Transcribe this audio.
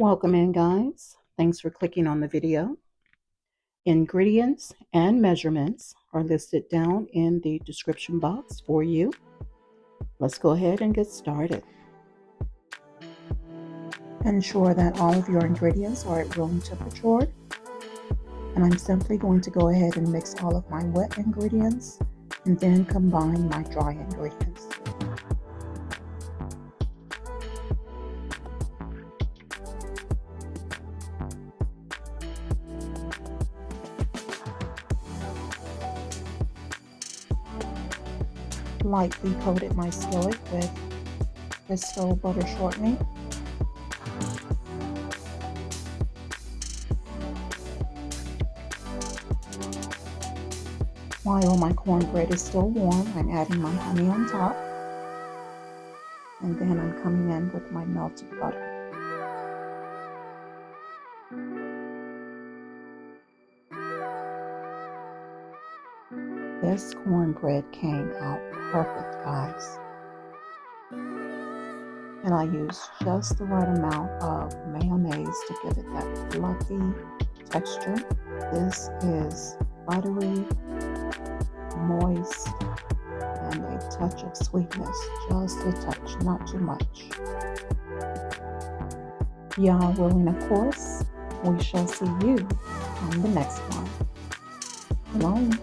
Welcome in, guys. Thanks for clicking on the video. Ingredients and measurements are listed down in the description box for you. Let's go ahead and get started. Ensure that all of your ingredients are at room temperature. And I'm simply going to go ahead and mix all of my wet ingredients and then combine my dry ingredients. Lightly coated my skillet with Crystal butter shortening. While my cornbread is still warm, I'm adding my honey on top. And then I'm coming in with my melted butter. This cornbread came out perfect, guys. And I used just the right amount of mayonnaise to give it that fluffy texture. This is buttery, moist, and a touch of sweetness. Just a touch, not too much. Y'all willing, of course. We shall see you on the next one. Shalom.